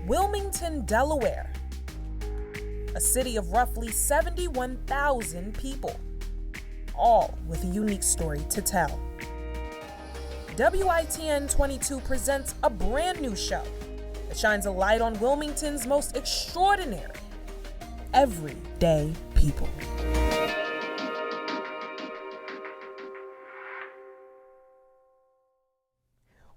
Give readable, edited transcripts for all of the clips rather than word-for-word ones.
Wilmington, Delaware, a city of roughly 71,000 people, all with a unique story to tell. WITN 22 presents a brand new show that shines a light on Wilmington's most extraordinary, everyday people.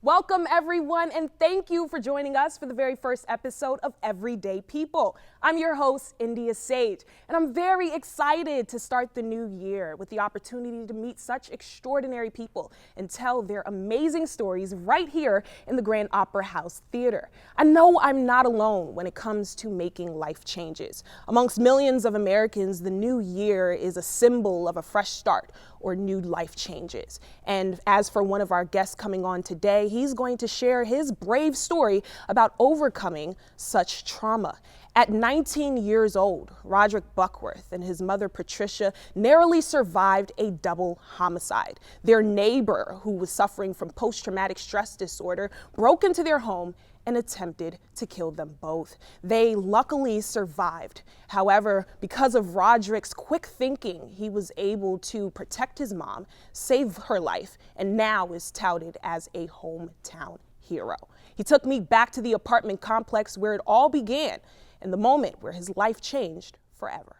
Welcome, everyone, and thank you for joining us for the very first episode of Everyday People. I'm your host, India Sage, and I'm very excited to start the new year with the opportunity to meet such extraordinary people and tell their amazing stories right here in the Grand Opera House Theater. I know I'm not alone when it comes to making life changes. Amongst millions of Americans, the new year is a symbol of a fresh start or new life changes. And as for one of our guests coming on today, he's going to share his brave story about overcoming such trauma. At 19 years old, Rodrick Buckworth and his mother, Patricia, narrowly survived a double homicide. Their neighbor, who was suffering from post-traumatic stress disorder, broke into their home and attempted to kill them both. They luckily survived. However, because of Rodrick's quick thinking, he was able to protect his mom, save her life, and now is touted as a hometown hero. He took me back to the apartment complex where it all began and the moment where his life changed forever.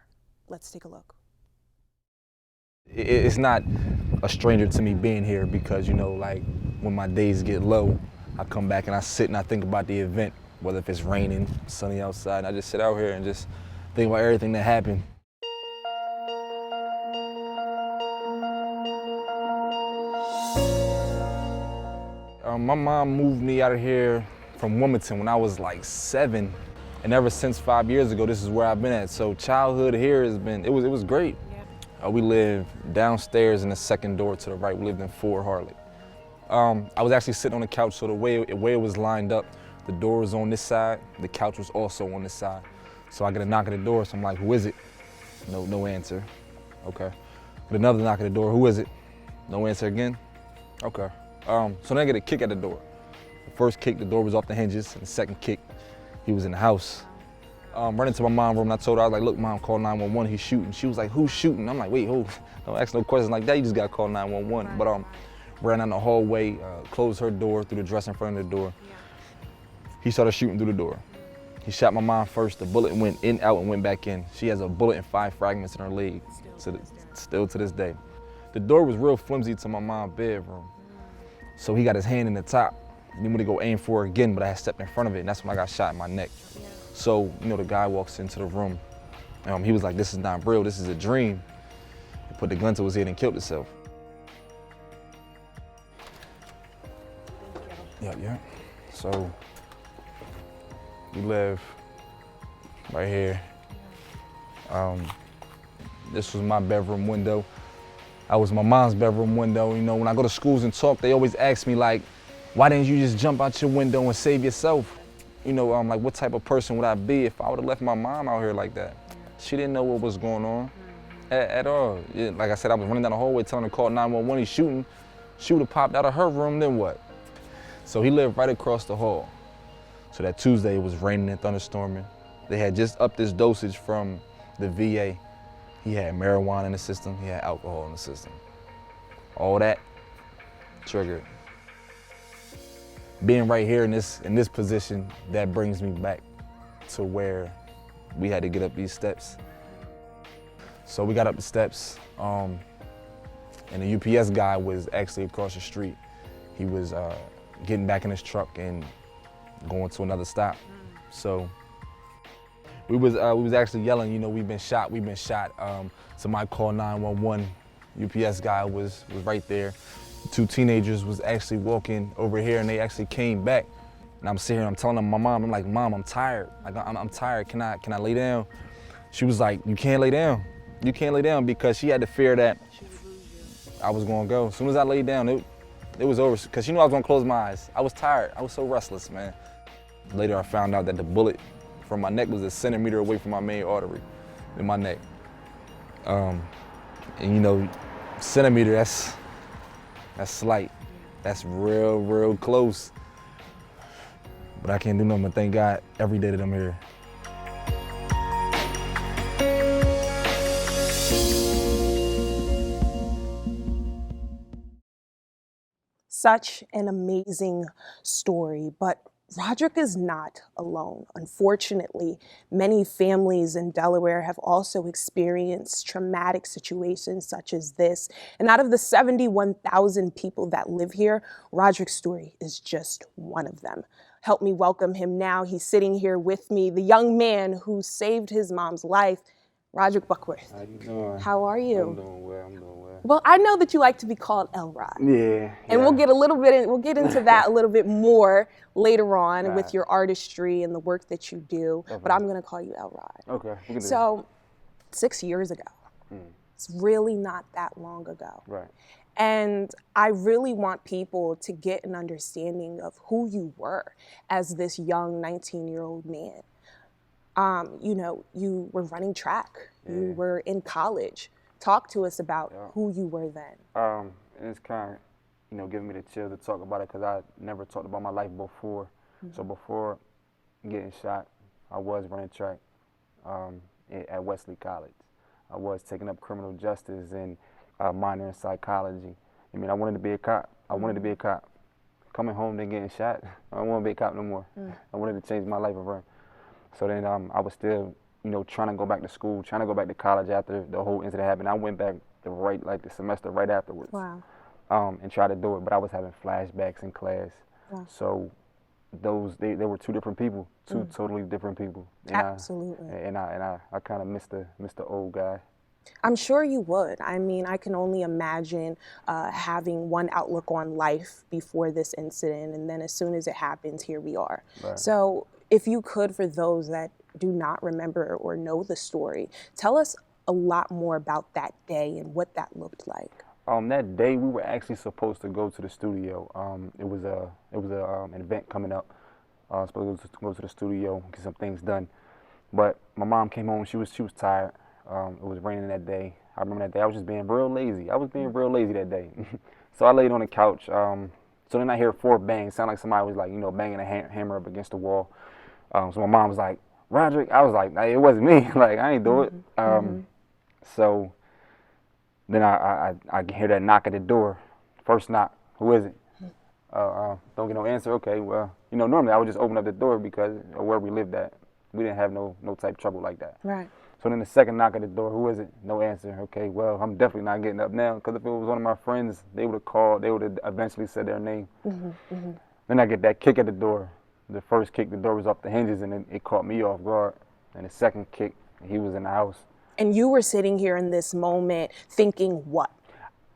Let's take a look. It's not a stranger to me being here because, like when my days get low, I come back and I sit and I think about the event, whether if it's raining, sunny outside, and I just sit out here and just think about everything that happened. My mom moved me out of here from Wilmington when I was like 7, and ever since 5 years ago, this is where I've been at. So childhood here has been, it was great. Yeah. We lived downstairs in the second door to the right. We lived in 4 Harley. I was actually sitting on the couch, so the way it was lined up, the door was on this side, the couch was also on this side. So I get a knock at the door, so I'm like, who is it? No answer. Okay. But another knock at the door, who is it? No answer again. Okay. So then I get a kick at the door. The first kick, the door was off the hinges, and the second kick, he was in the house. Running to my mom's room, and I told her, I was like, look, Mom, call 911, he's shooting. She was like, who's shooting? I'm like, wait, who? Don't ask no questions like that, you just gotta call 911. But ran down the hallway, closed her door through the dresser in front of the door. Yeah. He started shooting through the door. He shot my mom first. The bullet went in, out, and went back in. She has a bullet and 5 fragments in her leg, still to this day. The door was real flimsy to my mom's bedroom. So he got his hand in the top. He went to go aim for it again, but I had stepped in front of it, and that's when I got shot in my neck. Yeah. So, the guy walks into the room. He was like, this is not real, this is a dream. He put the gun to his head and killed himself. Yeah. So we live right here. This was my bedroom window. I was my mom's bedroom window. When I go to schools and talk, they always ask me like, why didn't you just jump out your window and save yourself? Like what type of person would I be if I would have left my mom out here like that? She didn't know what was going on at all. Yeah, like I said, I was running down the hallway telling her to call 911, he's shooting. She would have popped out of her room, then what? So he lived right across the hall. So that Tuesday it was raining and thunderstorming. They had just upped this dosage from the VA. He had marijuana in the system, he had alcohol in the system. All that triggered. Being right here in this position, that brings me back to where we had to get up these steps. So we got up the steps, and the UPS guy was actually across the street. He was getting back in his truck and going to another stop. So we was actually yelling, we've been shot. Somebody called 911. UPS guy was right there. 2 teenagers was actually walking over here, and they actually came back. And I'm sitting here, I'm telling them, my mom, I'm like, Mom, I'm tired. I'm tired. Can I lay down? She was like, you can't lay down. You can't lay down, because she had the fear that I was gonna go. As soon as I laid down, it was over, because she knew I was gonna close my eyes. I was tired. I was so restless, man. Later, I found out that the bullet from my neck was a centimeter away from my main artery in my neck. And centimeter, that's slight. That's real close. But I can't do nothing but thank God every day that I'm here. Such an amazing story, but Rodrick is not alone. Unfortunately, many families in Delaware have also experienced traumatic situations such as this. And out of the 71,000 people that live here, Rodrick's story is just one of them. Help me welcome him now. He's sitting here with me, the young man who saved his mom's life, Rodrick Buckworth. How you doing? How are you? I'm doing well. Well, I know that you like to be called Elrod. Yeah. And we'll get into that a little bit more later on with your artistry and the work that you do. Okay. But I'm going to call you Elrod. Okay. So 6 years ago, it's really not that long ago. Right. And I really want people to get an understanding of who you were as this young 19-year-old man. You were running track. Yeah. You were in college. Talk to us about who you were then. And it's kind of, giving me the chill to talk about it because I never talked about my life before. Mm-hmm. So before getting shot, I was running track at Wesley College. I was taking up criminal justice and minor in psychology. I mean, I wanted to be a cop. Coming home and getting shot, I don't want to be a cop no more. I wanted to change my life around. So then I was still trying to go back to school, trying to go back to college after the whole incident happened. I went back the semester right afterwards. Wow. And tried to do it, but I was having flashbacks in class. Wow. So they were two different people, totally different people. And absolutely. I kind of missed the old guy. I'm sure you would. I mean, I can only imagine having one outlook on life before this incident, and then as soon as it happens, here we are. Right. So if you could, for those that do not remember or know the story, tell us a lot more about that day and what that looked like. That day we were actually supposed to go to the studio. It was an event coming up. Supposed to go to the studio, get some things done. But my mom came home. She was tired. It was raining that day. I remember that day. I was just being real lazy. I was being real lazy that day. So I laid on the couch. So then I hear 4 bangs. Sound like somebody was like banging a hammer up against the wall. So my mom was like, Rodrick. I was like, nah, it wasn't me. Like, I ain't do it. So then I hear that knock at the door. First knock. Who is it? Don't get no answer. Okay, well, normally I would just open up the door because of where we lived at. We didn't have no type of trouble like that. Right. So then the second knock at the door. Who is it? No answer. Okay, well, I'm definitely not getting up now because if it was one of my friends, they would have called. They would have eventually said their name. Then I get that kick at the door. The first kick, the door was off the hinges, and it caught me off guard. And the second kick, he was in the house. And you were sitting here in this moment thinking what?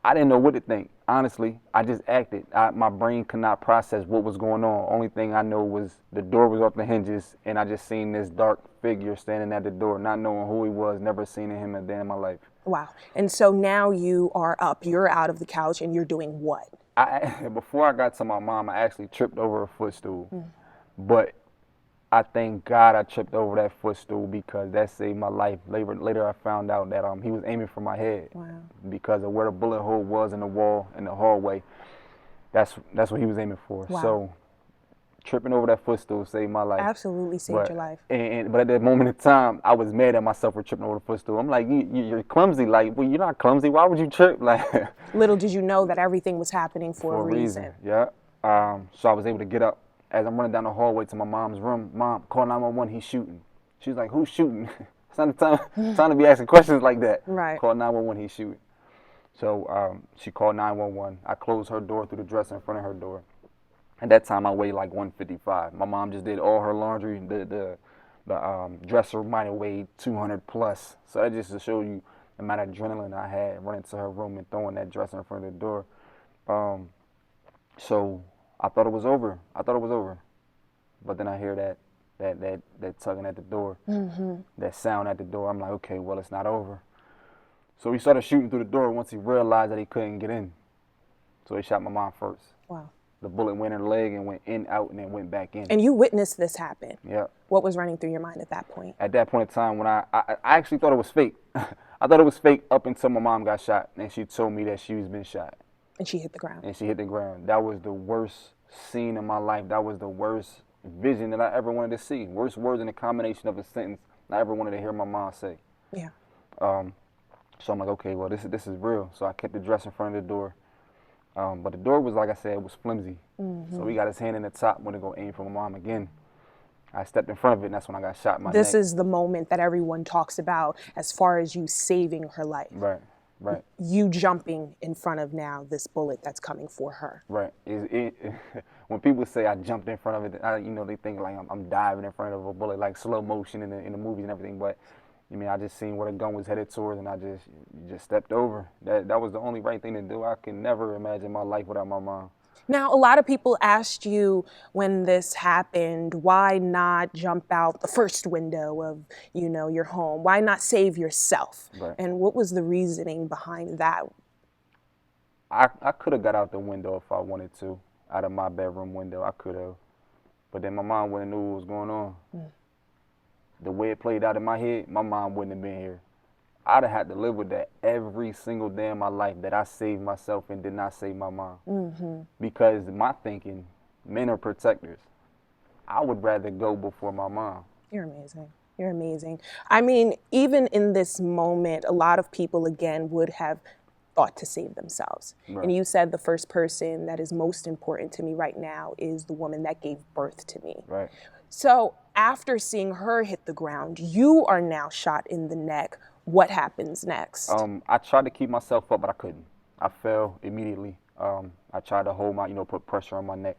I didn't know what to think. Honestly, I just acted. My brain could not process what was going on. Only thing I know was the door was off the hinges, and I just seen this dark figure standing at the door, not knowing who he was, never seen him a day in my life. Wow. And so now you are up, you're out of the couch, and you're doing what? Before I got to my mom, I actually tripped over a footstool. But I thank God I tripped over that footstool because that saved my life. Later I found out that he was aiming for my head. Wow. Because of where the bullet hole was in the wall in the hallway. That's what he was aiming for. Wow. So tripping over that footstool saved my life. Absolutely saved your life. But at that moment in time, I was mad at myself for tripping over the footstool. I'm like, you're clumsy. Like, well, you're not clumsy. Why would you trip? Like, little did you know that everything was happening for a reason. Yeah. So I was able to get up. As I'm running down the hallway to my mom's room, Mom, call 911, he's shooting. She's like, who's shooting? It's not the time to be asking questions like that. Right. Call 911, he's shooting. So she called 911. I closed her door through the dresser in front of her door. At that time, I weighed like 155. My mom just did all her laundry. The dresser might have weighed 200 plus. So that just to show you the amount of adrenaline I had running to her room and throwing that dresser in front of the door. So I thought it was over. But then I hear that tugging at the door, that sound at the door. I'm like, okay, well, it's not over. So he started shooting through the door once he realized that he couldn't get in. So he shot my mom first. Wow. The bullet went in her leg and went in, out, and then went back in. And you witnessed this happen. Yeah. What was running through your mind at that point? At that point in time, when I actually thought it was fake. I thought it was fake up until my mom got shot, and she told me that she was been shot. And she hit the ground. That was the worst scene in my life. That was the worst vision that I ever wanted to see. Worst words in a combination of a sentence I ever wanted to hear my mom say. Yeah. So I'm like, okay, well, this is real. So I kept the dress in front of the door. But the door was, like I said, it was flimsy. So he got his hand in the top, went to go aim for my mom again. I stepped in front of it, and that's when I got shot in my neck. This is the moment that everyone talks about as far as you saving her life. Right. You jumping in front of now this bullet that's coming for her. Right. When people say I jumped in front of it, they think like I'm diving in front of a bullet, like slow motion in the movies and everything. But I just seen where the gun was headed towards, and I just stepped over. That was the only right thing to do. I could never imagine my life without my mom. Now, a lot of people asked you when this happened, why not jump out the first window of, your home? Why not save yourself? Right. And what was the reasoning behind that? I could have got out the window if I wanted to, out of my bedroom window. I could have. But then my mom wouldn't know what was going on. The way it played out in my head, my mom wouldn't have been here. I'd have had to live with that every single day of my life, that I saved myself and did not save my mom. Because my thinking, men are protectors. I would rather go before my mom. You're amazing. You're amazing. I mean, even in this moment, a lot of people, again, would have thought to save themselves. Right. And you said the first person that is most important to me right now is the woman that gave birth to me. Right. So after seeing her hit the ground, you are now shot in the neck. What happens next? I tried to keep myself up, but I couldn't. I fell immediately. I tried to hold put pressure on my neck,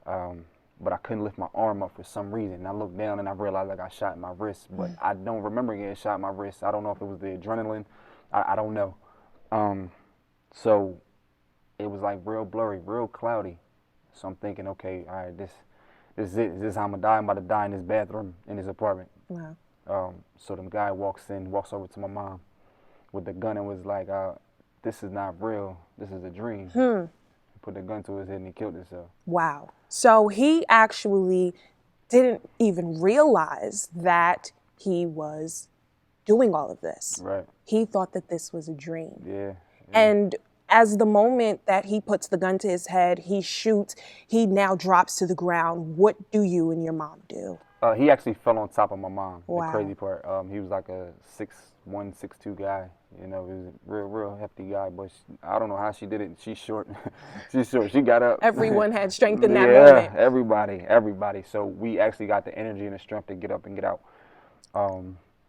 but I couldn't lift my arm up for some reason. And I looked down and I realized I got shot in my wrist, but I don't remember getting shot in my wrist. I don't know if it was the adrenaline. I don't know. So it was like real blurry, real cloudy. So I'm thinking, okay, all right, this is it. This is how I'm gonna die. I'm about to die in this bathroom in this apartment. Wow. So the guy walks over to my mom with the gun and was like, this is not real. This is a dream. He put the gun to his head and he killed himself. Wow. So he actually didn't even realize that he was doing all of this. Right. He thought that this was a dream. Yeah. And as the moment that he puts the gun to his head, he shoots, he now drops to the ground. What do you and your mom do? He actually fell on top of my mom. Wow. The crazy part, he was like a 6'1", 6'2" guy. He was a real hefty guy, but I don't know how she did it. She's short. She's short. She got up. Everyone had strength in that moment. Yeah, everybody. So we actually got the energy and the strength to get up and get out.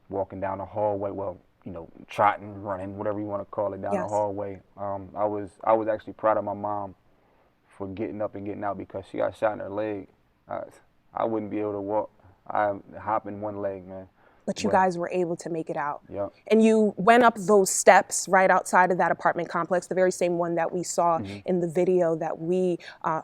Walking down the hallway, trotting, running, whatever you want to call it, down the hallway. I was actually proud of my mom for getting up and getting out, because she got shot in her leg. I wouldn't be able to walk. I hop in one leg, man. But you guys were able to make it out. Yeah. And you went up those steps right outside of that apartment complex, the very same one that we saw in the video that we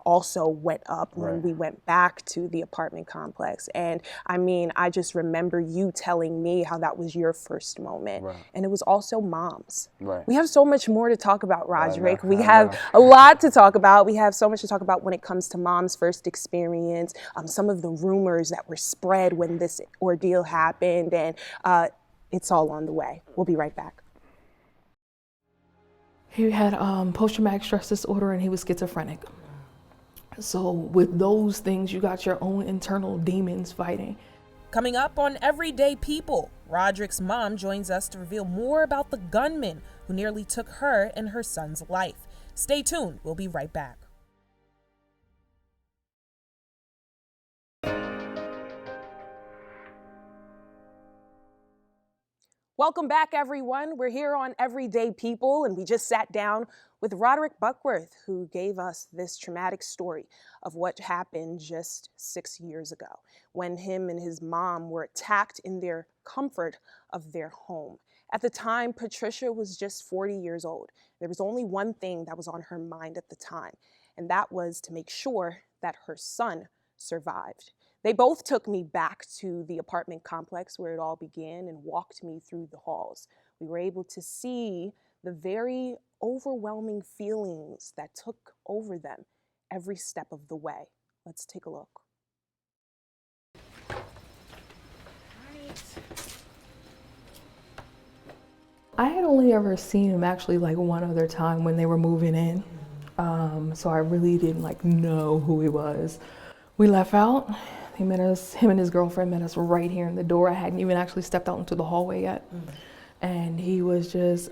also went up when we went back to the apartment complex. And I mean, I just remember you telling me how that was your first moment. Right. And it was also Mom's. Right. We have so much more to talk about, Rodrick. We have a lot to talk about. We have so much to talk about when it comes to Mom's first experience, some of the rumors that were spread when this ordeal happened. And it's all on the way. We'll be right back. He had post-traumatic stress disorder and he was schizophrenic. So with those things, you got your own internal demons fighting. Coming up on Everyday People, Rodrick's mom joins us to reveal more about the gunman who nearly took her and her son's life. Stay tuned. We'll be right back. Welcome back, everyone. We're here on Everyday People, and we just sat down with Rodrick Buckworth, who gave us this traumatic story of what happened just 6 years ago when him and his mom were attacked in their comfort of their home. At the time, Patricia was just 40 years old. There was only one thing that was on her mind at the time, and that was to make sure that her son survived. They both took me back to the apartment complex where it all began and walked me through the halls. We were able to see the very overwhelming feelings that took over them every step of the way. Let's take a look. I had only ever seen him actually like one other time when they were moving in. So I really didn't know who he was. We left out. him and his girlfriend met us right here in the door. I hadn't even actually stepped out into the hallway yet. And he was just,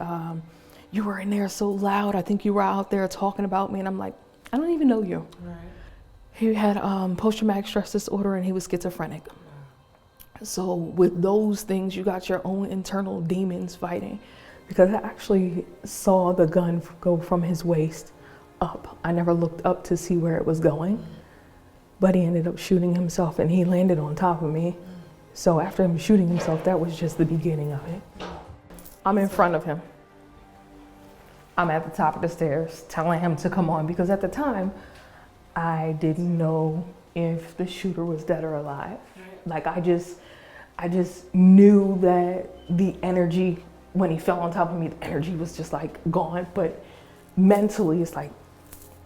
you were in there so loud. I think you were out there talking about me. And I'm like, I don't even know you. Right. He had post-traumatic stress disorder and he was schizophrenic. So with those things, you got your own internal demons fighting, because I actually saw the gun go from his waist up. I never looked up to see where it was going, but he ended up shooting himself and he landed on top of me. So after him shooting himself, that was just the beginning of it. I'm in front of him. I'm at the top of the stairs telling him to come on, because at the time, I didn't know if the shooter was dead or alive. Like I just knew that the energy, when he fell on top of me, the energy was just like gone. But mentally, it's like,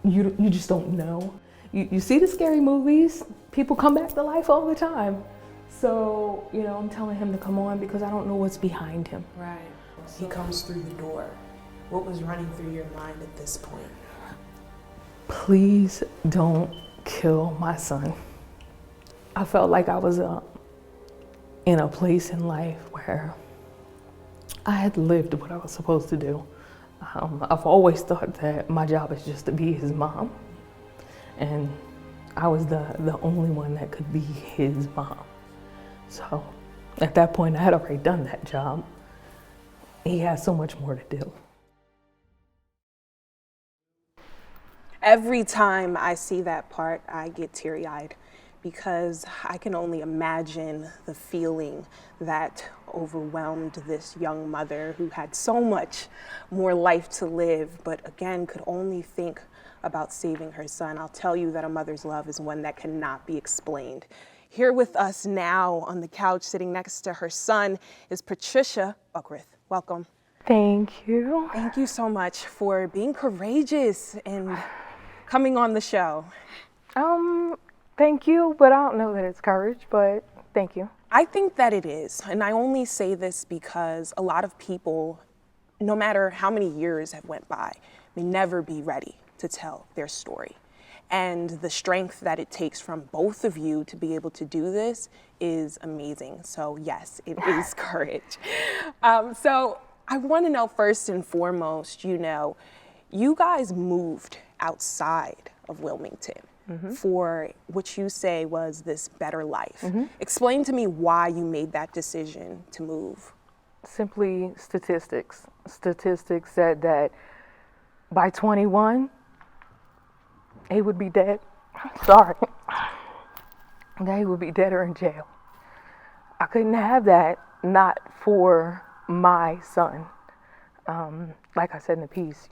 you just don't know. You see the scary movies, people come back to life all the time. So, I'm telling him to come on because I don't know what's behind him. Right. He comes through the door. What was running through your mind at this point? Please don't kill my son. I felt like I was in a place in life where I had lived what I was supposed to do. I've always thought that my job is just to be his mom. And I was the only one that could be his mom. So at that point, I had already done that job. He has so much more to do. Every time I see that part, I get teary-eyed, because I can only imagine the feeling that overwhelmed this young mother who had so much more life to live, but again, could only think about saving her son. I'll tell you that a mother's love is one that cannot be explained. Here with us now on the couch, sitting next to her son, is Patricia Arith. Welcome. Thank you. Thank you so much for being courageous and coming on the show. Thank you, but I don't know that it's courage, but thank you. I think that it is, and I only say this because a lot of people, no matter how many years have went by, may never be ready to tell their story. And the strength that it takes from both of you to be able to do this is amazing. So yes, it is courage. So I want to know, first and foremost, you guys moved outside of Wilmington for what you say was this better life. Explain to me why you made that decision to move. Simply statistics. Statistics said that by 21, he would be dead. Sorry. That he would be dead or in jail. I couldn't have that, not for my son. Like I said in the piece,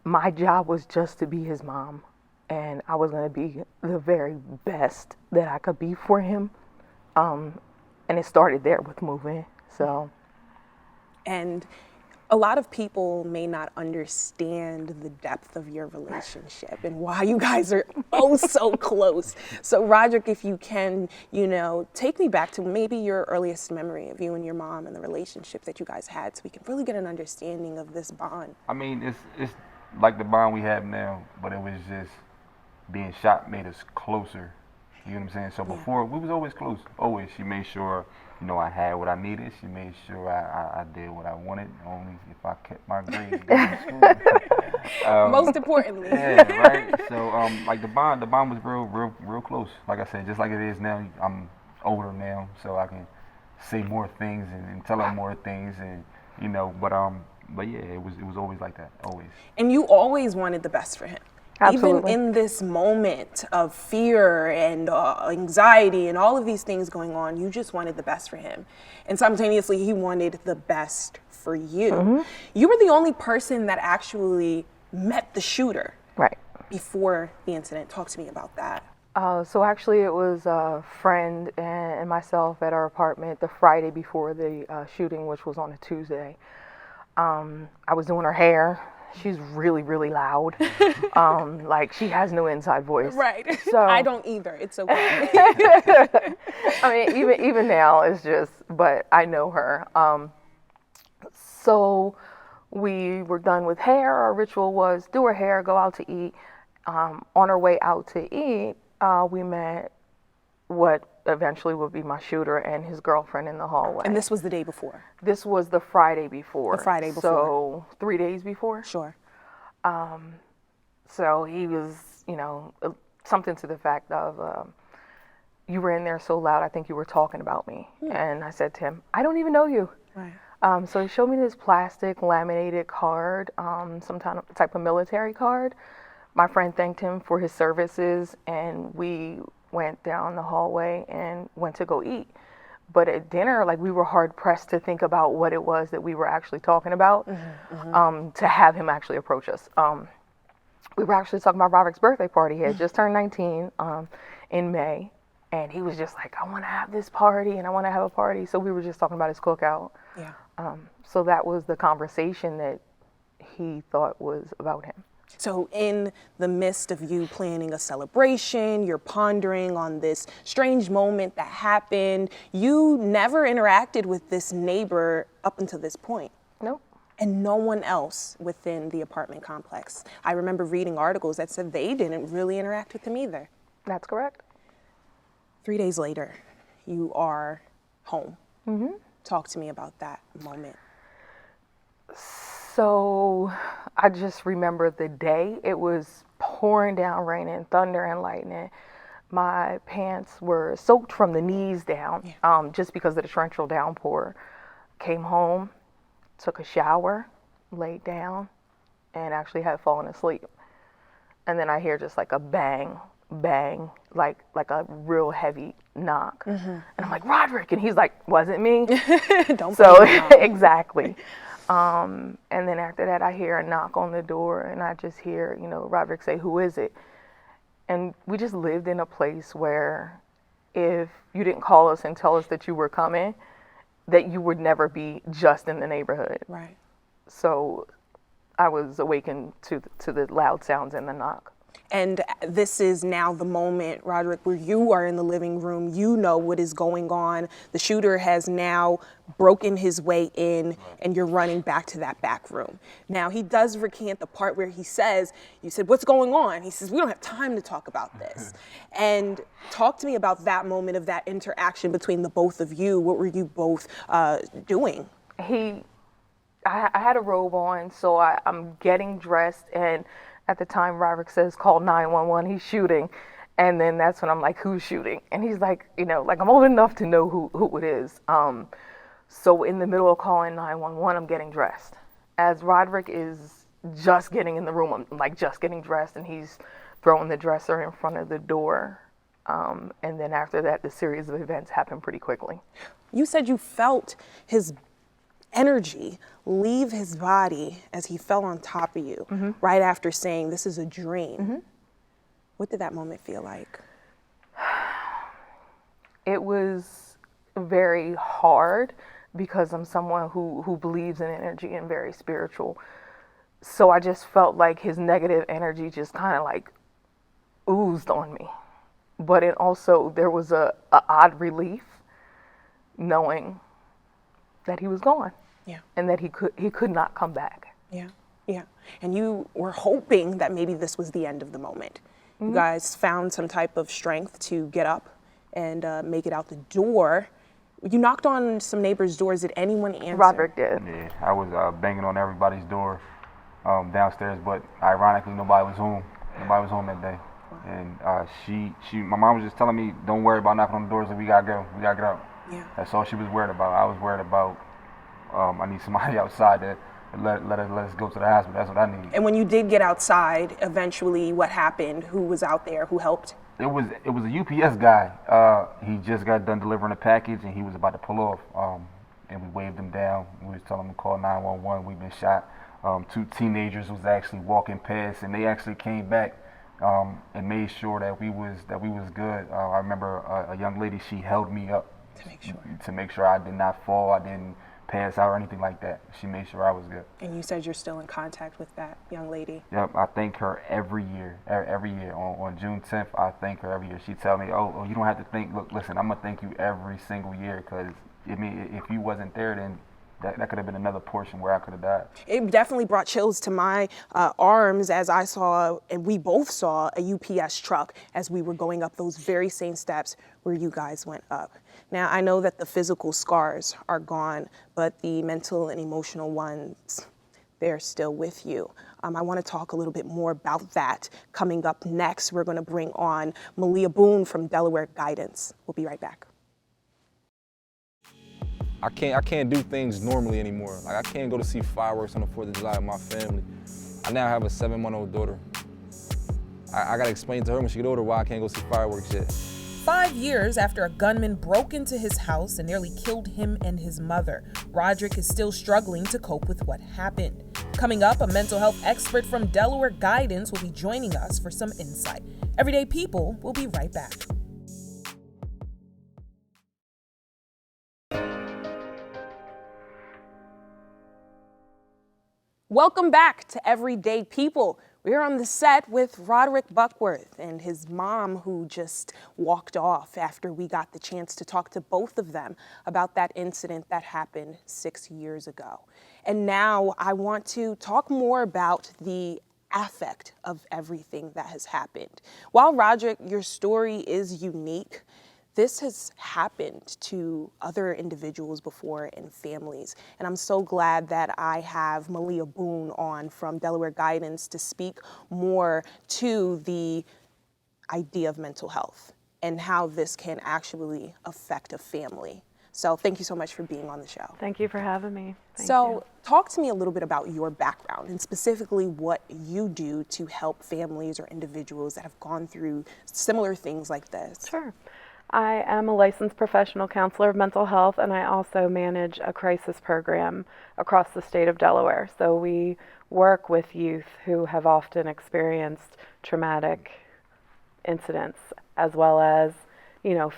my job was just to be his mom, and I was going to be the very best that I could be for him. And it started there with moving. So, and a lot of people may not understand the depth of your relationship and why you guys are so close. So Rodrick, if you can, take me back to maybe your earliest memory of you and your mom and the relationship that you guys had, so we can really get an understanding of this bond. I mean, it's like the bond we have now, but it was just being shot made us closer. You know what I'm saying? So before, we was always close. Always. She made sure, I had what I needed. She made sure I did what I wanted, only if I kept my grades going to school. Most importantly. Yeah, right? So, like the bond was real close. Like I said, just like it is now. I'm older now, so I can say more things and tell her more things, and but yeah, it was always like that, always. And you always wanted the best for him. absolutely. Even in this moment of fear and anxiety and all of these things going on, you just wanted the best for him. And simultaneously, he wanted the best for you. Mm-hmm. You were the only person that actually met the shooter Right. before the incident. Talk to me about that. So actually it was a friend and myself at our apartment the Friday before the shooting, which was on a Tuesday. I was doing her hair. She's really, really loud. Like she has no inside voice. Right. So I don't either. It's okay. I mean, even now it's just, but I know her. So we were done with hair. Our ritual was do her hair, go out to eat. On our way out to eat, we met what eventually would be my shooter and his girlfriend in the hallway. And this was the day before? This was the Friday before. The Friday before. So 3 days before. Sure. So he was, something to the fact of, you were in there so loud, I think you were talking about me. And I said to him, I don't even know you. Right. So he showed me this plastic laminated card, some type of military card. My friend thanked him for his services, and we went down the hallway and went to go eat. But at dinner, like, we were hard pressed to think about what it was that we were actually talking about, to have him actually approach us. We were actually talking about Rodrick's birthday party. He had just turned 19 in May, and he was just like, I want to have this party, and I want to have a party. So we were just talking about his cookout. Yeah. So that was the conversation that he thought was about him. So in the midst of you planning a celebration, you're pondering on this strange moment that happened. You never interacted with this neighbor up until this point. Nope. And no one else within the apartment complex. I remember reading articles that said they didn't really interact with him either. That's correct. 3 days later, you are home. Mm-hmm. Talk to me about that moment. So I just remember the day. It was pouring down rain and thunder and lightning. My pants were soaked from the knees down, just because of the torrential downpour. Came home, took a shower, laid down, and actually had fallen asleep. And then I hear just like a bang, bang, like a real heavy knock. And I'm like, Rodrick, and he's like, wasn't me. Don't so exactly. And then after that, I hear a knock on the door, and I just hear, Rodrick say, who is it? And we just lived in a place where if you didn't call us and tell us that you were coming, that you would never be just in the neighborhood. Right. So I was awakened to the loud sounds and the knock. And this is now the moment, Rodrick, where you are in the living room. You know what is going on. The shooter has now broken his way in, and you're running back to that back room. Now, he does recant the part where he says, you said, what's going on? He says, we don't have time to talk about this. And talk to me about that moment of that interaction between the both of you. What were you both doing? I had a robe on, so I'm getting dressed, and at the time, Rodrick says, call 911, he's shooting. And then that's when I'm like, who's shooting? And he's like, I'm old enough to know who it is. So in the middle of calling 911, I'm getting dressed. As Rodrick is just getting in the room, I'm like just getting dressed, and he's throwing the dresser in front of the door. And then after that, the series of events happened pretty quickly. You said you felt his energy leave his body as he fell on top of you right after saying, this is a dream. What did that moment feel like? It was very hard because I'm someone who believes in energy and very spiritual. So I just felt like his negative energy just kind of like oozed on me. But it also, there was a odd relief knowing that he was gone. Yeah. And that he could not come back. Yeah, yeah. And you were hoping that maybe this was the end of the moment. You guys found some type of strength to get up and make it out the door. You knocked on some neighbors' doors. Did anyone answer? Rodrick did. Yeah, I was banging on everybody's door downstairs, but ironically, nobody was home. Nobody was home that day. And my mom was just telling me, don't worry about knocking on the doors, we gotta go. We gotta get out. Yeah. That's all she was worried about. I was worried about, I need somebody outside to let us go to the hospital. That's what I need. And when you did get outside, eventually what happened? Who was out there? Who helped? It was a UPS guy. He just got done delivering a package, and he was about to pull off. And we waved him down. We was telling him to call 911. We've been shot. 2 teenagers was actually walking past, and they actually came back and made sure that we was good. I remember a young lady. She held me up to make sure I did not fall. I didn't pass out or anything like that. She made sure I was good. And you said you're still in contact with that young lady. Yep, I thank her every year. Every year on June 10th, I thank her every year. She tell me, oh, you don't have to thank. Look, listen, I'm gonna thank you every single year, because I mean, if you wasn't there, then that could have been another portion where I could have died. It definitely brought chills to my arms as I saw, and we both saw, a UPS truck as we were going up those very same steps where you guys went up. Now, I know that the physical scars are gone, but the mental and emotional ones, they're still with you. I want to talk a little bit more about that. Coming up next, we're going to bring on Malia Boone from Delaware Guidance. We'll be right back. I can't do things normally anymore. Like, I can't go to see fireworks on the 4th of July with my family. I now have a 7-month-old daughter. I gotta explain to her when she get older why I can't go see fireworks yet. 5 years after a gunman broke into his house and nearly killed him and his mother, Rodrick is still struggling to cope with what happened. Coming up, a mental health expert from Delaware Guidance will be joining us for some insight. Everyday People will be right back. Welcome back to Everyday People. We're on the set with Rodrick Buckworth and his mom, who just walked off after we got the chance to talk to both of them about that incident that happened 6 years ago. And now I want to talk more about the affect of everything that has happened. While Rodrick, your story is unique, this has happened to other individuals before and families. And I'm so glad that I have Malia Boone on from Delaware Guidance to speak more to the idea of mental health and how this can actually affect a family. So thank you so much for being on the show. Thank you for having me. Thank So you. talk to me a little bit about your background and specifically what you do to help families or individuals that have gone through similar things like this. Sure. I am a licensed professional counselor of mental health, and I also manage a crisis program across the state of Delaware. So we work with youth who have often experienced traumatic incidents, as well as,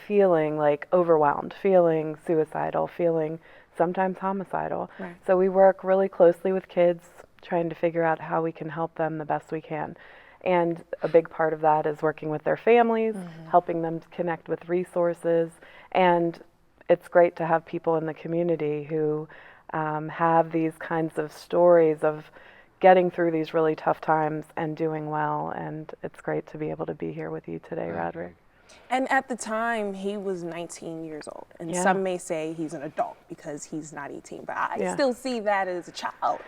feeling like overwhelmed, feeling suicidal, feeling sometimes homicidal. Right. So we work really closely with kids, trying to figure out how we can help them the best we can. And a big part of that is working with their families, helping them connect with resources. And it's great to have people in the community who have these kinds of stories of getting through these really tough times and doing well. And it's great to be able to be here with you today, Rodrick. And at the time, he was 19 years old. And some may say he's an adult because he's not 18, but I still see that as a child.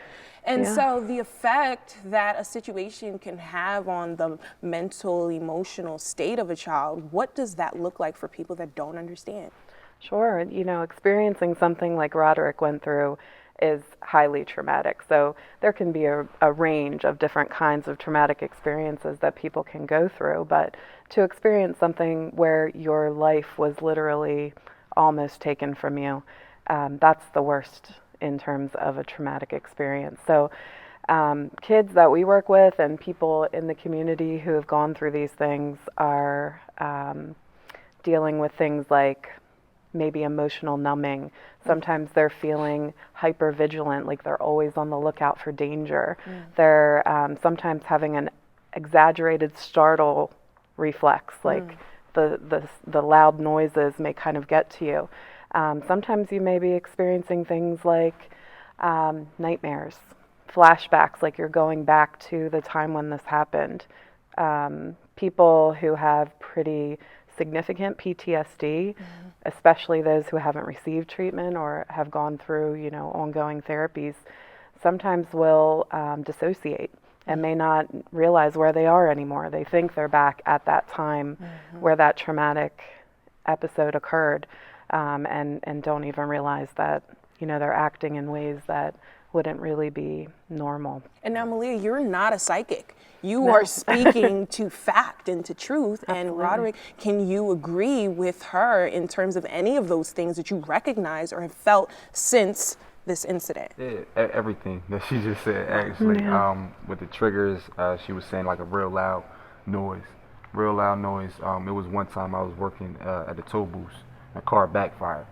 And so the effect that a situation can have on the mental, emotional state of a child, what does that look like for people that don't understand? Sure. Experiencing something like Rodrick went through is highly traumatic. So there can be a range of different kinds of traumatic experiences that people can go through. But to experience something where your life was literally almost taken from you, that's the worst in terms of a traumatic experience. So kids that we work with and people in the community who have gone through these things are dealing with things like maybe emotional numbing. Sometimes they're feeling hypervigilant, like they're always on the lookout for danger. They're sometimes having an exaggerated startle reflex, like the loud noises may kind of get to you. Sometimes you may be experiencing things like nightmares, flashbacks, like you're going back to the time when this happened. People who have pretty significant PTSD, especially those who haven't received treatment or have gone through, ongoing therapies, sometimes will dissociate and may not realize where they are anymore. They think they're back at that time where that traumatic episode occurred. And don't even realize that, they're acting in ways that wouldn't really be normal. And now, Malia, you're not a psychic. You are speaking to fact and to truth. Absolutely. And Rodrick, can you agree with her in terms of any of those things that you recognize or have felt since this incident? Yeah, everything that she just said, actually. With the triggers, she was saying like a real loud noise. It was one time I was working at the toll booth. My car backfired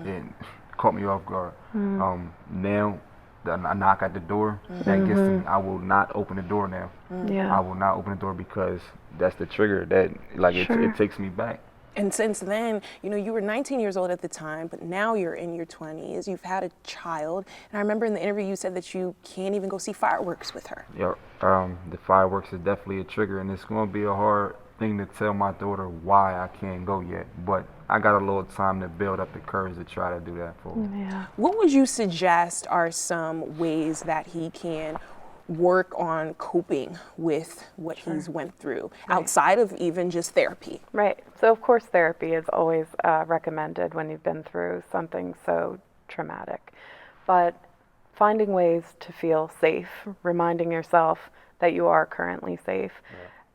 and caught me off guard. Now, a knock at the door, that gets to me. I will not open the door now. I will not open the door because that's the trigger that, it takes me back. And since then, you know, you were 19 years old at the time, but now you're in your 20s. You've had a child. And I remember in the interview you said that you can't even go see fireworks with her. Yeah, the fireworks is definitely a trigger, and it's going to be a hard thing to tell my daughter why I can't go yet. But I got a little time to build up the courage to try to do that for her. Yeah. What would you suggest are some ways that he can work on coping with what he's went through outside of even just therapy? Right. So of course therapy is always recommended when you've been through something so traumatic. But finding ways to feel safe, reminding yourself that you are currently safe,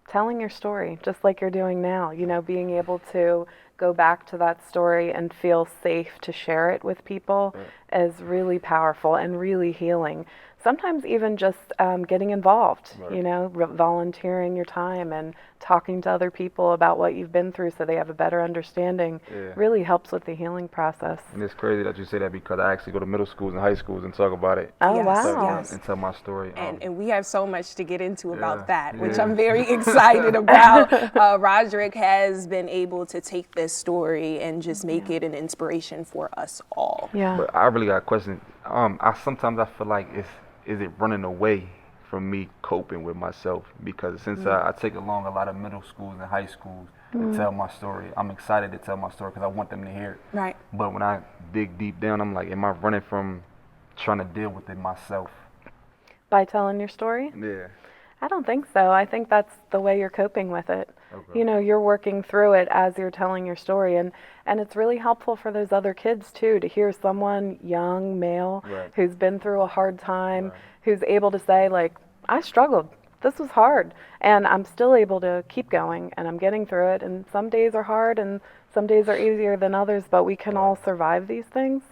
telling your story just like you're doing now, you know, being able to go back to that story and feel safe to share it with people is really powerful and really healing. Sometimes even just getting involved, you know, volunteering your time and talking to other people about what you've been through so they have a better understanding really helps with the healing process. And it's crazy that you say that because I actually go to middle schools and high schools and talk about it. Oh, Yes, wow. yes. And tell my story. And we have so much to get into about that, which Yeah. I'm very excited about. Rodrick has been able to take this story and just make it an inspiration for us all. Yeah. But I really got a question. Sometimes I feel like is it running away from me coping with myself? Because since I take along a lot of middle schools and high schools to tell my story, I'm excited to tell my story because I want them to hear it. Right. But when I dig deep down, I'm like, am I running from trying to deal with it myself? By telling your story? Yeah. I don't think so. I think that's the way you're coping with it. Okay. You know, you're working through it as you're telling your story, and it's really helpful for those other kids too to hear someone young, male, who's been through a hard time, who's able to say like, I struggled. This was hard, and I'm still able to keep going, and I'm getting through it. And some days are hard, and some days are easier than others, but we can all survive these things.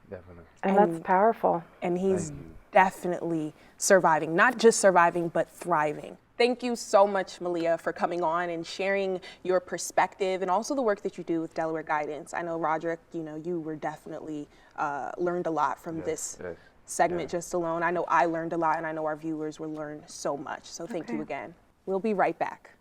Definitely. And that's powerful. And he's definitely surviving, not just surviving, but thriving. Thank you so much, Malia, for coming on and sharing your perspective and also the work that you do with Delaware Guidance. I know, Rodrick, you know, you were definitely learned a lot from this segment just alone. I know I learned a lot, and I know our viewers will learn so much. So thank you again. We'll be right back.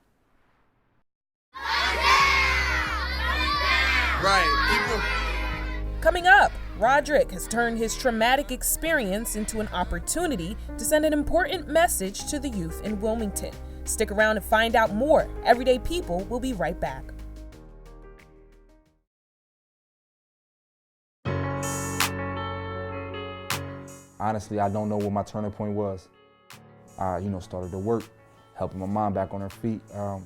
Coming up, Rodrick has turned his traumatic experience into an opportunity to send an important message to the youth in Wilmington. Stick around to find out more. Everyday People will be right back. Honestly, I don't know what my turning point was. I, started to work, helping my mom back on her feet.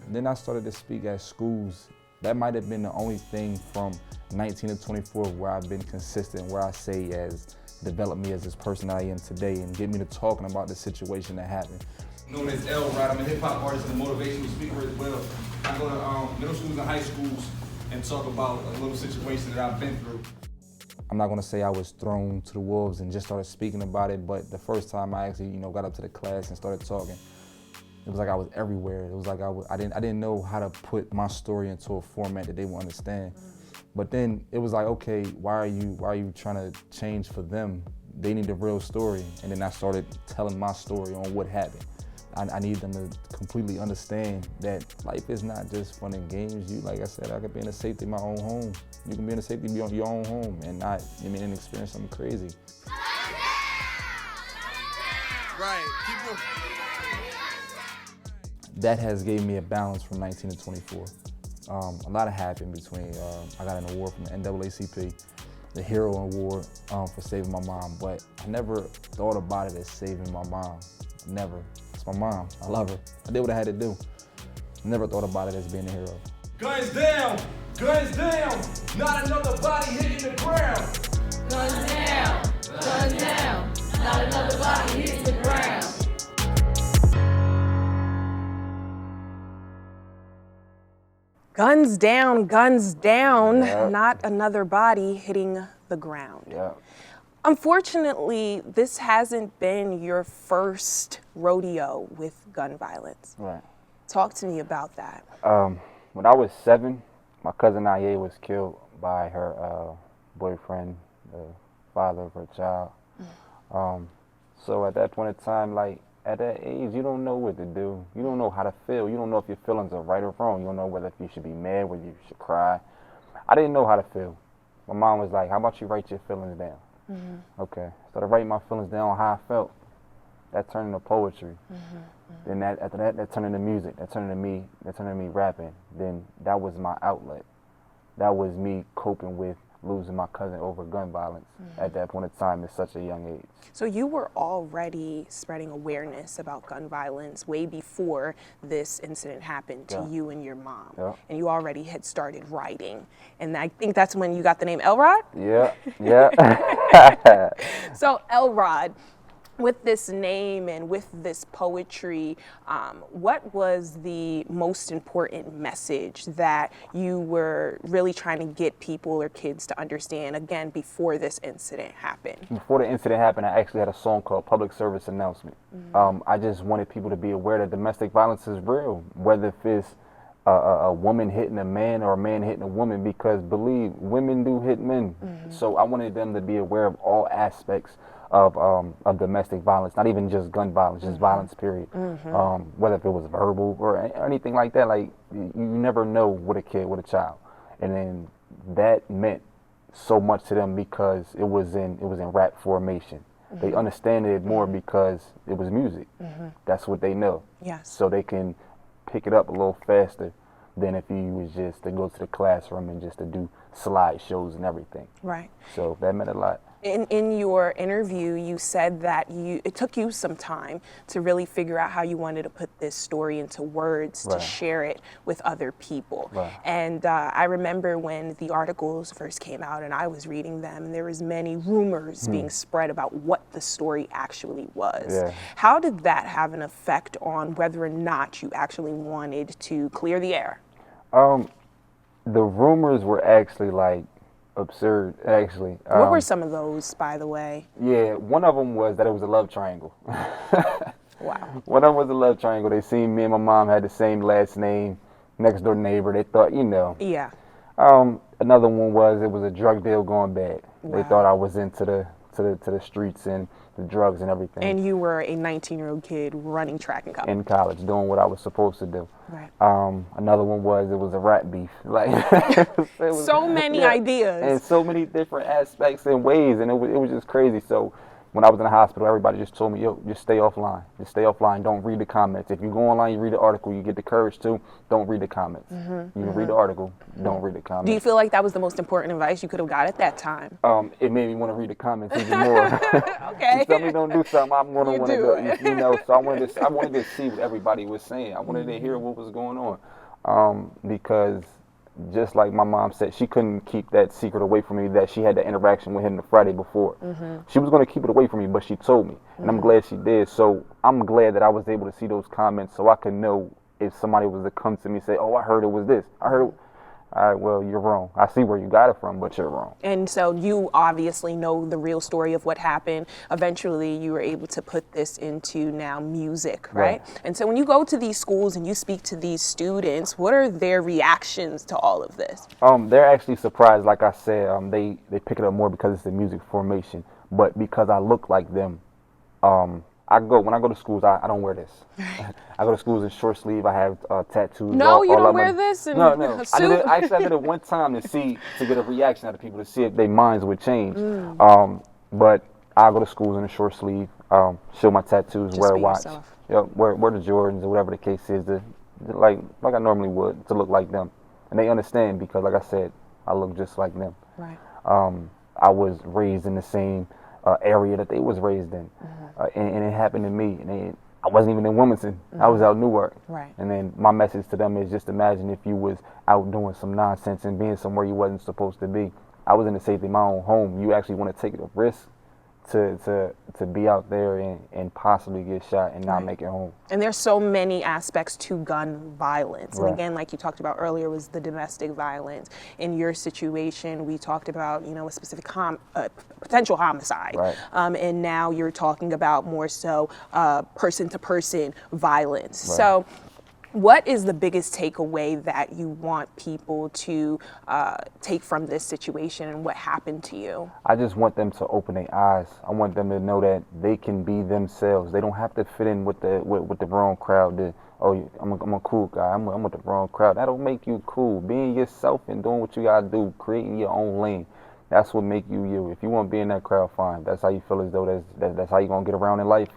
Then I started to speak at schools. That might have been the only thing from 19 to 24 where I've been consistent, where I say has developed me as this person I am today and get me to talking about the situation that happened. Known as L, right? I'm a hip hop artist and a motivational speaker as well. I go to middle schools and high schools and talk about a little situation that I've been through. I'm not gonna say I was thrown to the wolves and just started speaking about it, but the first time I actually, got up to the class and started talking, it was like I was everywhere. It was like I didn't know how to put my story into a format that they would understand. But then it was like, okay, why are you trying to change for them? They need the real story. And then I started telling my story on what happened. I need them to completely understand that life is not just fun and games. Like I said, I could be in the safety of my own home. You can be in the safety of your own home and not, and experience something crazy. That has gave me a balance from 19 to 24. A lot happened between, I got an award from the NAACP, the Hero Award for saving my mom, but I never thought about it as saving my mom. Never. It's my mom. I love her. I did what I had to do. Never thought about it as being a hero. Guns down! Guns down! Not another body hitting the ground! Guns down! Guns down! Not another body hitting the ground! Guns down, guns down. Not another body hitting the ground. Yeah. Unfortunately, this hasn't been your first rodeo with gun violence. Right. Talk to me about that. When I was 7, my cousin Aye was killed by her boyfriend, the father of her child. So at that point in time, like at that age, you don't know what to do. You don't know how to feel. You don't know if your feelings are right or wrong. You don't know whether you should be mad, whether you should cry. I didn't know how to feel. My mom was like, how about you write your feelings down? Okay. Started writing my feelings down, how I felt. That turned into poetry. Then after that turned into music. That turned into me rapping. Then that was my outlet. That was me coping with losing my cousin over gun violence at that point in time at such a young age. So you were already spreading awareness about gun violence way before this incident happened to you and your mom. Yeah. And you already had started writing. And I think that's when you got the name Elrod? Yeah. So Elrod, with this name and with this poetry, what was the most important message that you were really trying to get people or kids to understand, again, before this incident happened? Before the incident happened, I actually had a song called Public Service Announcement. I just wanted people to be aware that domestic violence is real, whether if it's a woman hitting a man or a man hitting a woman, because believe, women do hit men. So I wanted them to be aware of all aspects of domestic violence, not even just gun violence, just violence, period. Whether if it was verbal or anything like that, like you never know with a kid, with a child. And then that meant so much to them because it was in rap formation. They understand it more because it was music. That's what they know. Yes. So they can pick it up a little faster than if you was just to go to the classroom and just to do slideshows and everything. Right. So that meant a lot. In your interview, you said that it took you some time to really figure out how you wanted to put this story into words, to share it with other people. And I remember when the articles first came out and I was reading them, and there was many rumors being spread about what the story actually was. How did that have an effect on whether or not you actually wanted to clear the air? The rumors were actually like absurd, actually. What were some of those, by the way? Yeah, one of them was that it was a love triangle. Wow. One of them was a love triangle. They seen me and my mom had the same last name, next door neighbor. They thought, you know. Yeah. Another one was it was a drug deal going bad. Wow. They thought I was into the streets and the drugs and everything. And you were a 19-year-old kid running track in college. In college, doing what I was supposed to do. Right. Another one was it was a rat beef. Like so many ideas. And so many different aspects and ways, and it was just crazy. So when I was in the hospital, everybody just told me, yo, just stay offline. Just stay offline. Don't read the comments. If you go online, you read the article, you get the courage to, don't read the comments. You can read the article, don't read the comments. Do you feel like that was the most important advice you could have got at that time? It made me want to read the comments even more. Okay. You tell me don't do something, I'm going to want to do do it. You know, so I wanted to see what everybody was saying. I wanted to hear what was going on. Because just like my mom said, she couldn't keep that secret away from me that she had that interaction with him the Friday before. She was going to keep it away from me, but she told me, and I'm glad she did. So I'm glad that I was able to see those comments so I could know if somebody was to come to me and say, oh, I heard it was this. I heard it. All right, well, you're wrong. I see where you got it from, but you're wrong. And so you obviously know the real story of what happened. Eventually, you were able to put this into now music, right? And so when you go to these schools and you speak to these students, what are their reactions to all of this? They're actually surprised. Like I said, they pick it up more because it's the music formation. But because I look like them, when I go to schools, I don't wear this. I go to schools in short sleeve. I have tattoos. No, you don't wear this in a suit? I did it one time to get a reaction out of people, to see if their minds would change. But I go to schools in a short sleeve, show my tattoos, Just wear a be watch, yourself. wear the Jordans or whatever the case is, like I normally would, to look like them. And they understand because, like I said, I look just like them. Right. I was raised in the same area that they was raised in, and it happened to me. And I wasn't even in Wilmington. I was out in Newark. Right. And then my message to them is just imagine if you was out doing some nonsense and being somewhere you wasn't supposed to be. I was in the safety of my own home. You actually want to take the risk to be out there and possibly get shot and not make it home. And there's so many aspects to gun violence. And Right. again, like you talked about earlier, was the domestic violence. In your situation, we talked about, a specific potential homicide. Right. And now you're talking about more so person-to-person violence. Right. So What is the biggest takeaway that you want people to take from this situation and what happened to you? I just want them to open their eyes. I want them to know that they can be themselves. They don't have to fit in with the wrong crowd. I'm a cool guy. I'm with the wrong crowd. That don't make you cool. Being yourself and doing what you gotta do, creating your own lane. That's what make you you. If you want to be in that crowd, fine. That's how you feel as though that's how you gonna get around in life.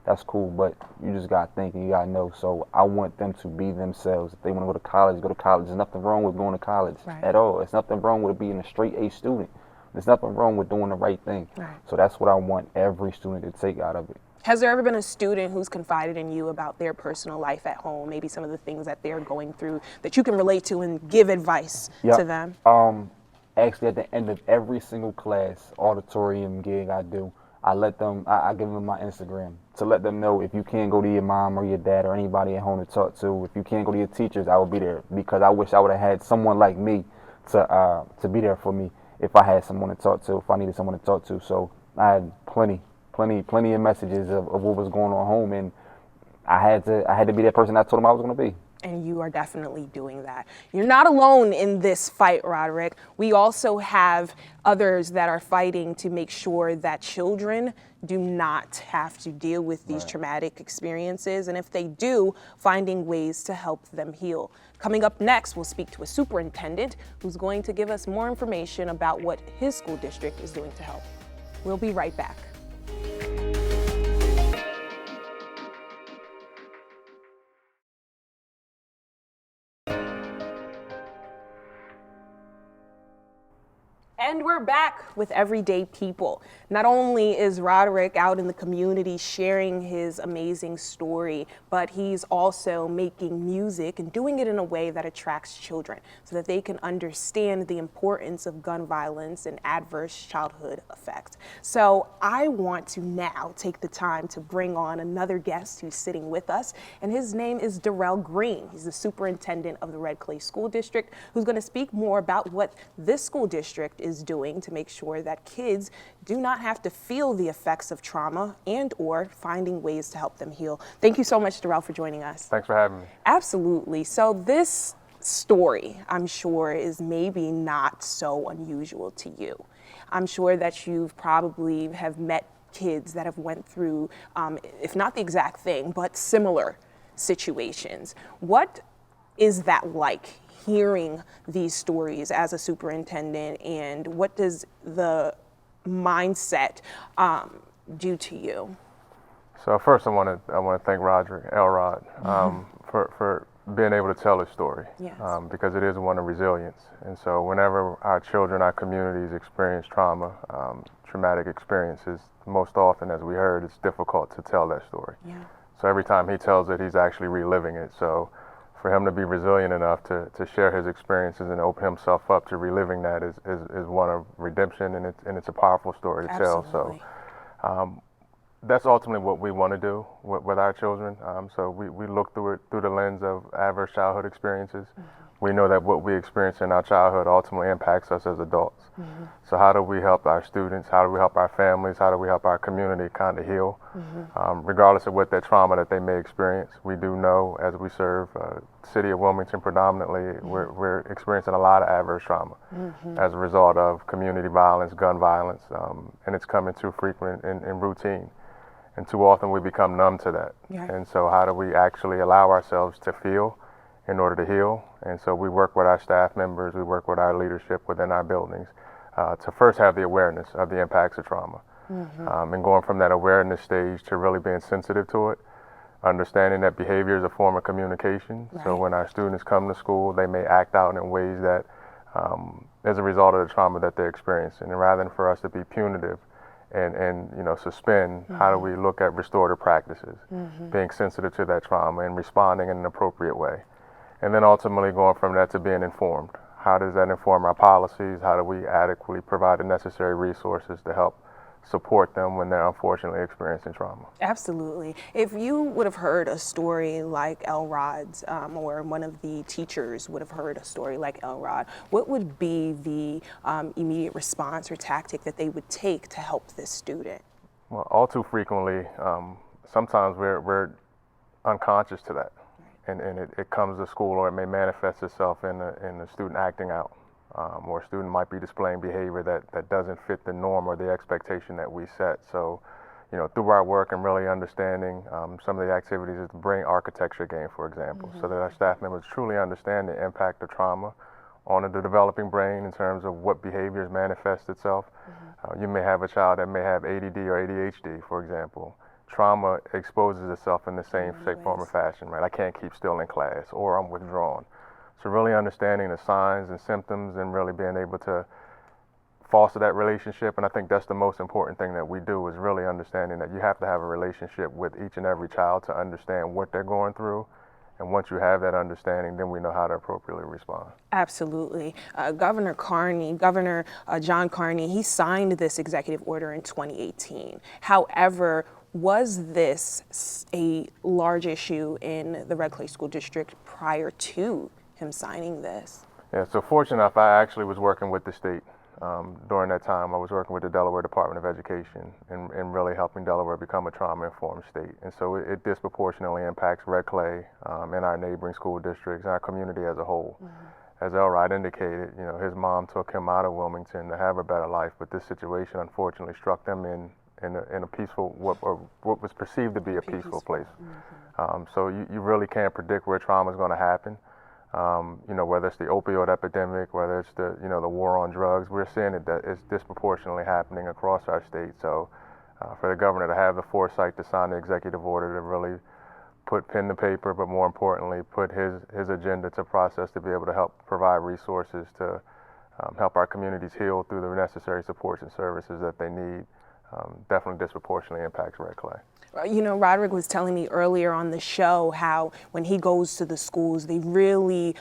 That's cool, but you just gotta think and you gotta know. So I want them to be themselves. If they want to go to college, go to college. There's nothing wrong with going to college at all. There's nothing wrong with being a straight A student. There's nothing wrong with doing the right thing. So that's what I want every student to take out of it. Has there ever been a student who's confided in you about their personal life at home, maybe some of the things that they're going through that you can relate to and give advice to them? Actually, at the end of every single class, auditorium gig I do, I give them my Instagram to let them know if you can't go to your mom or your dad or anybody at home to talk to, if you can't go to your teachers, I will be there, because I wish I would have had someone like me to be there for me if I had someone to talk to, if I needed someone to talk to. So I had plenty of messages of what was going on home, and I had to be that person I told them I was going to be. And you are definitely doing that. You're not alone in this fight, Rodrick. We also have others that are fighting to make sure that children do not have to deal with these traumatic experiences, and if they do, finding ways to help them heal. Coming up next, we'll speak to a superintendent who's going to give us more information about what his school district is doing to help. We'll be right back. And we're back with Everyday People. Not only is Rodrick out in the community sharing his amazing story, but he's also making music and doing it in a way that attracts children so that they can understand the importance of gun violence and adverse childhood effects. So I want to now take the time to bring on another guest who's sitting with us, and his name is Darrell Green. He's the superintendent of the Red Clay School District, who's going to speak more about what this school district is doing to make sure that kids do not have to feel the effects of trauma and or finding ways to help them heal. Thank you so much, Darrell, for joining us. Thanks for having me. Absolutely. So this story, I'm sure, is maybe not so unusual to you. I'm sure that you've probably have met kids that have went through, if not the exact thing, but similar situations. What is that like, hearing these stories as a superintendent, and what does the mindset do to you? So first, I want to thank Rodrick, Elrod, for being able to tell his story, because it is one of resilience. And so whenever our children, our communities experience trauma, traumatic experiences, most often, as we heard, it's difficult to tell that story. So every time he tells it, he's actually reliving it. So for him to be resilient enough to share his experiences and open himself up to reliving that is one of redemption, and it's a powerful story to tell. So that's ultimately what we want to do with our children. So we look through it through the lens of adverse childhood experiences. We know that what we experience in our childhood ultimately impacts us as adults. So how do we help our students? How do we help our families? How do we help our community kind of heal? Regardless of what that trauma that they may experience, we do know, as we serve city of Wilmington predominantly, we're experiencing a lot of adverse trauma as a result of community violence, gun violence, and it's coming too frequent and routine. And too often we become numb to that. And so how do we actually allow ourselves to feel in order to heal? And so we work with our staff members, we work with our leadership within our buildings to first have the awareness of the impacts of trauma. And going from that awareness stage to really being sensitive to it, understanding that behavior is a form of communication. So when our students come to school, they may act out in ways that as a result of the trauma that they're experiencing. And rather than for us to be punitive and suspend, how do we look at restorative practices, being sensitive to that trauma and responding in an appropriate way. And then ultimately going from that to being informed. How does that inform our policies? How do we adequately provide the necessary resources to help support them when they're unfortunately experiencing trauma? Absolutely. If you would have heard a story like Elrod's, or one of the teachers would have heard a story like Elrod, what would be the immediate response or tactic that they would take to help this student? Well, all too frequently, sometimes we're unconscious to that. and it comes to school, or it may manifest itself in the student acting out, or a student might be displaying behavior that doesn't fit the norm or the expectation that we set. So, you know, through our work and really understanding some of the activities is the brain architecture game, for example, so that our staff members truly understand the impact of trauma on the developing brain in terms of what behaviors manifest itself. You may have a child that may have ADD or ADHD, for example. Trauma exposes itself in the same shape, form, or fashion, right? I can't keep still in class, or I'm withdrawn. So really understanding the signs and symptoms and really being able to foster that relationship, and I think that's the most important thing that we do, is really understanding that you have to have a relationship with each and every child to understand what they're going through. And once you have that understanding, then we know how to appropriately respond. Absolutely. Governor John Carney, he signed this executive order in 2018. However, was this a large issue in the Red Clay School District prior to him signing this? Yeah, so fortunate enough, I actually was working with the state. During that time, I was working with the Delaware Department of Education and really helping Delaware become a trauma-informed state. And so it disproportionately impacts Red Clay and our neighboring school districts and our community as a whole. As Elrod indicated, you know, his mom took him out of Wilmington to have a better life, but this situation unfortunately struck them in a peaceful, what was perceived to be a peaceful place. So you really can't predict where trauma is going to happen. You know, whether it's the opioid epidemic, whether it's the war on drugs, we're seeing that it's disproportionately happening across our state. So for the governor to have the foresight to sign the executive order to really put pen to paper, but more importantly, put his agenda to process to be able to help provide resources to help our communities heal through the necessary supports and services that they need, definitely disproportionately impacts Red Clay. You know, Rodrick was telling me earlier on the show how when he goes to the schools, they really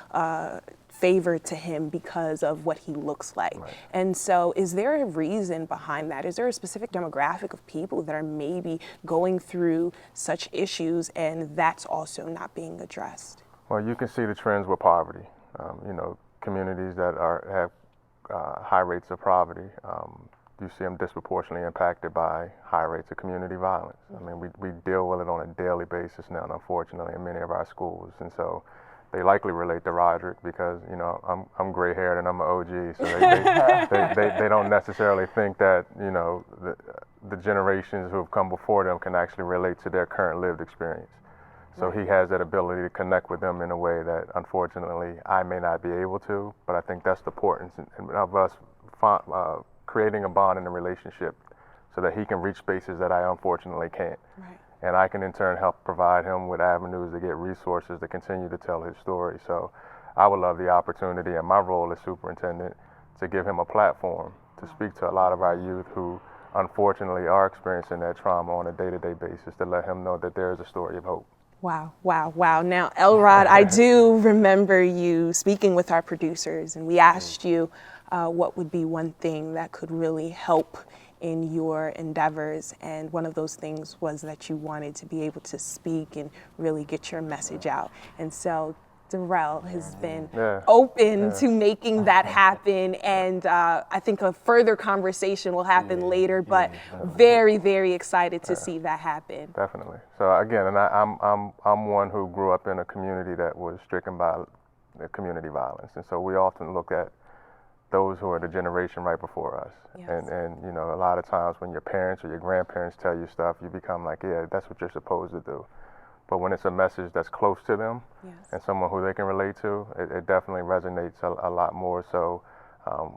favor to him because of what he looks like. Right. And so is there a reason behind that? Is there a specific demographic of people that are maybe going through such issues and that's also not being addressed? Well, you can see the trends with poverty. You know, communities that have high rates of poverty, you see them disproportionately impacted by high rates of community violence. I mean, we deal with it on a daily basis now, unfortunately, in many of our schools. And so they likely relate to Rodrick because, you know, I'm gray-haired and I'm an OG, so they don't necessarily think that, you know, the generations who have come before them can actually relate to their current lived experience. So he has that ability to connect with them in a way that, unfortunately, I may not be able to, but I think that's the importance of us creating a bond in a relationship so that he can reach spaces that I unfortunately can't. Right. And I can in turn help provide him with avenues to get resources to continue to tell his story. So I would love the opportunity in my role as superintendent to give him a platform to speak to a lot of our youth who unfortunately are experiencing that trauma on a day-to-day basis, to let him know that there is a story of hope. Wow, wow, wow. Now, Elrod, I do remember you speaking with our producers and we asked you what would be one thing that could really help in your endeavors, and one of those things was that you wanted to be able to speak and really get your message out. And so Darrell has been open to making that happen, and I think a further conversation will happen later, but very, very excited to see that happen. Definitely. So again, and I'm one who grew up in a community that was stricken by community violence, and so we often look at those who are the generation right before us. Yes. And you know, a lot of times when your parents or your grandparents tell you stuff, you become like, yeah, that's what you're supposed to do. But when it's a message that's close to them and someone who they can relate to, it definitely resonates a lot more. So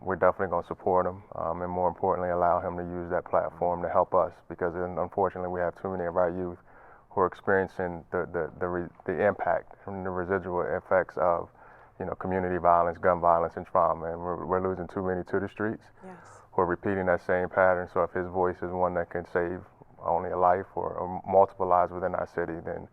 we're definitely going to support him and more importantly, allow him to use that platform to help us, because unfortunately we have too many of our youth who are experiencing the impact and the residual effects of, you know, community violence, gun violence, and trauma, and we're losing too many to the streets. Yes. Who are repeating that same pattern. So if his voice is one that can save only a life or multiple lives within our city, then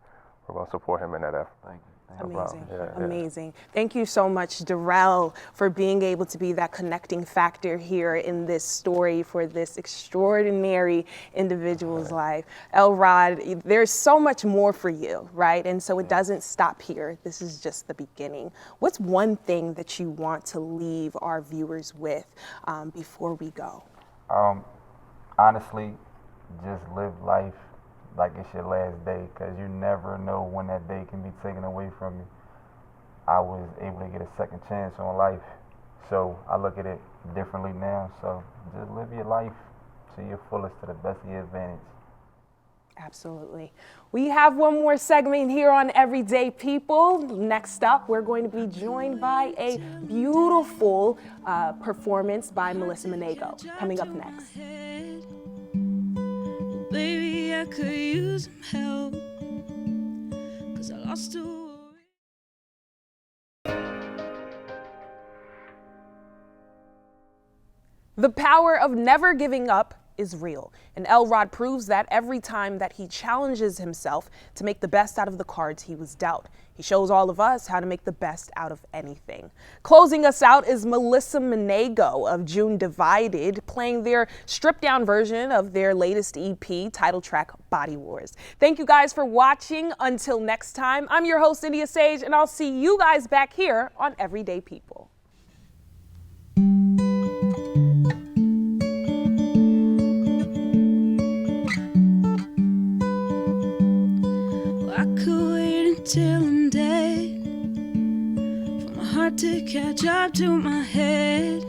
we're going to support him in that effort. Thank you. Amazing, amazing. Thank you so much, Darrell, for being able to be that connecting factor here in this story for this extraordinary individual's life. Elrod, there's so much more for you, right? And so it doesn't stop here. This is just the beginning. What's one thing that you want to leave our viewers with before we go? Honestly, just live life like it's your last day, because you never know when that day can be taken away from you. I was able to get a second chance on life, so I look at it differently now. So just live your life to your fullest, to the best of your advantage. Absolutely. We have one more segment here on Everyday People. Next up, we're going to be joined by a beautiful performance by Melissa Monago. Coming up next. Baby, I could use some help, 'cause I lost a The power of never giving up is real, and Elrod proves that every time that he challenges himself to make the best out of the cards he was dealt. He shows all of us how to make the best out of anything. Closing us out is Melissa Monago of June Divided, playing their stripped-down version of their latest EP, title track Body Wars. Thank you guys for watching. Until next time, I'm your host, India Sage, and I'll see you guys back here on Everyday People. till I'm dead, for my heart to catch up to my head.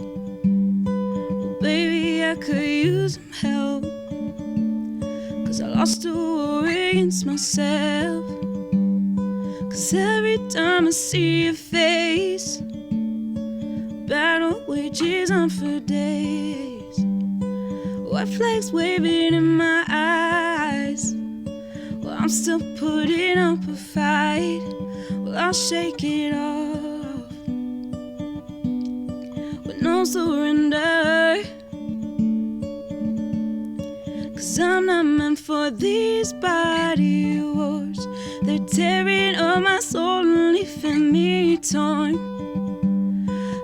Well, baby, I could use some help, 'cause I lost a war against myself. 'Cause every time I see your face, battle wages on for days. White flags waving in my eyes, well, I'm still putting up a fight. Well, I'll shake it off with no surrender, 'cause I'm not meant for these body wars. They're tearing up my soul and leaving me torn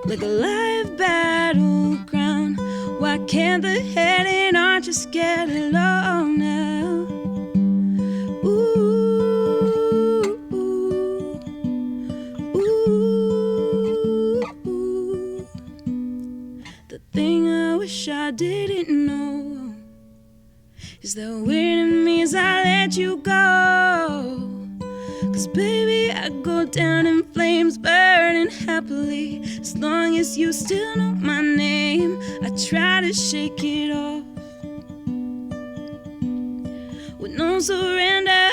like a live battleground. Why can't the head and heart just get along now? I didn't know is that winning means I let you go. 'Cause baby, I go down in flames, burning happily, as long as you still know my name. I try to shake it off with no surrender,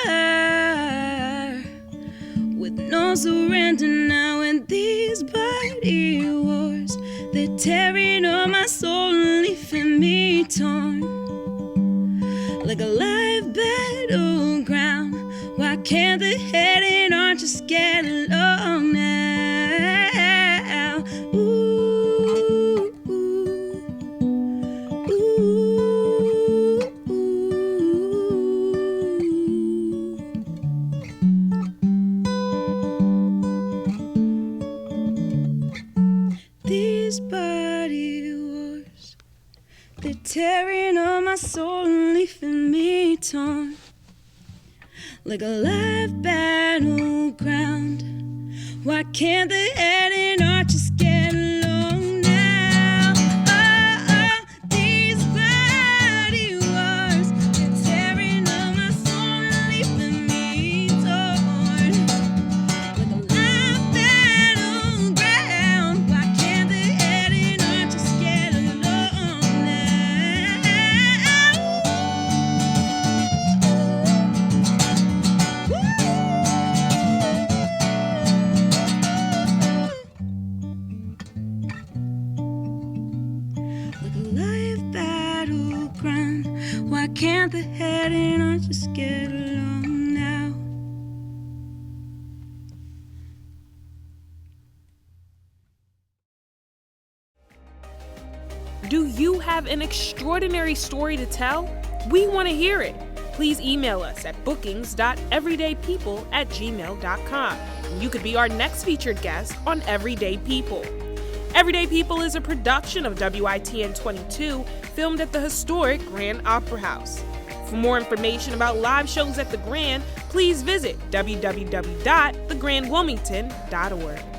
with no surrender now. And these body wars, they're tearing up my soul and leaving me torn like a live battleground. Why can't the head and heart just get along now? Ooh, ooh, ooh, ooh. These body wars, they're tearing up my soul and leaving me torn like a live battleground. Why can't the head and heart just get along now? Oh, oh, these body wars, they're tearing up my soul and leaving me torn like a live battleground. Why can't the head and heart just get along now? Like a live battleground. Why can't the head and heart just get along now? Do you have an extraordinary story to tell? We want to hear it. Please email us at bookings.everydaypeople@gmail.com. You could be our next featured guest on Everyday People. Everyday People is a production of WITN 22, filmed at the historic Grand Opera House. For more information about live shows at the Grand, please visit www.thegrandwilmington.org.